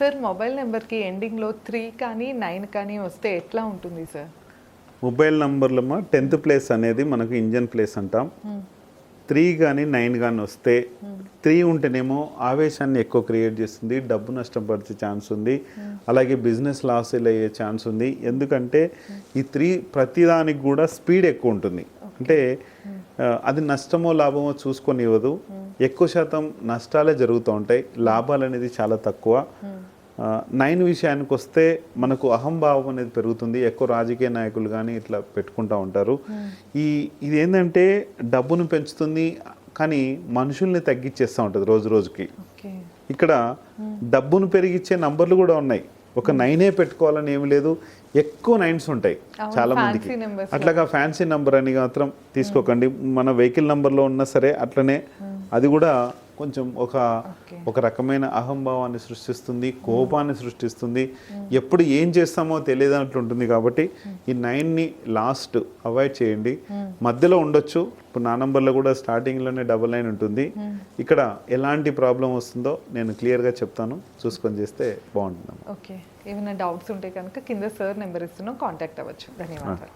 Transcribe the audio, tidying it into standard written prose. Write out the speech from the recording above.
Sir mobile నెంబర్కి ఎండింగ్లో 3 కానీ 9 కానీ వస్తే ఎట్లా ఉంటుంది సార్? మొబైల్ నంబర్లమ్మా 10th ప్లేస్ అనేది మనకు ఇంజన్ ప్లేస్ అంటాం. 3 కానీ 9 కానీ వస్తే 3 ఉంటేనేమో ఆవేశాన్ని ఎక్కువ క్రియేట్ చేస్తుంది, డబ్బు నష్టం పడే ఛాన్స్ ఉంది, అలాగే బిజినెస్ లాస్ అయ్యే ఛాన్స్ ఉంది. ఎందుకంటే ఈ 3 ప్రతిదానికి కూడా స్పీడ్ ఎక్కువ ఉంటుంది. అంటే అది నష్టమో లాభమో చూసుకొని ఇవ్వదు. ఎక్కువ శాతం నష్టాలే జరుగుతూ ఉంటాయి, లాభాలు అనేది చాలా తక్కువ. 9 విషయానికి వస్తే మనకు అహంభావం అనేది పెరుగుతుంది. ఎక్కువ రాజకీయ నాయకులు కానీ ఇట్లా పెట్టుకుంటూ ఉంటారు. ఇది ఏంటంటే డబ్బును పెంచుతుంది కానీ మనుషుల్ని తగ్గించేస్తూ ఉంటుంది రోజు రోజుకి. ఇక్కడ డబ్బును పెరిగించే నంబర్లు కూడా ఉన్నాయి. ఒక 9 పెట్టుకోవాలని ఏమి లేదు, ఎక్కువ 9s ఉంటాయి చాలా మందికి. అట్లాగా ఫ్యాన్సీ నెంబర్ అని మాత్రం తీసుకోకండి. మన వెహికల్ నెంబర్లో ఉన్నా సరే అట్లనే అది కూడా కొంచెం ఒక రకమైన అహంభావాన్ని సృష్టిస్తుంది, కోపాన్ని సృష్టిస్తుంది. ఎప్పుడు ఏం చేస్తామో తెలియదన్నట్లు ఉంటుంది. కాబట్టి ఈ 9ని లాస్ట్ అవాయిడ్ చేయండి. మధ్యలో ఉండొచ్చు. ఇప్పుడు నా నంబర్లో కూడా స్టార్టింగ్లోనే 99 ఉంటుంది. ఇక్కడ ఎలాంటి ప్రాబ్లం వస్తుందో నేను క్లియర్గా చెప్తాను, చూసుకొని చేస్తే బాగుంటుంది. ఓకే, ఏమైనా డౌట్స్ ఉంటే కనుక కింద సార్ నెంబర్ ఇస్తున్నాం, కాంటాక్ట్ అవ్వచ్చు. ధన్యవాదాలు.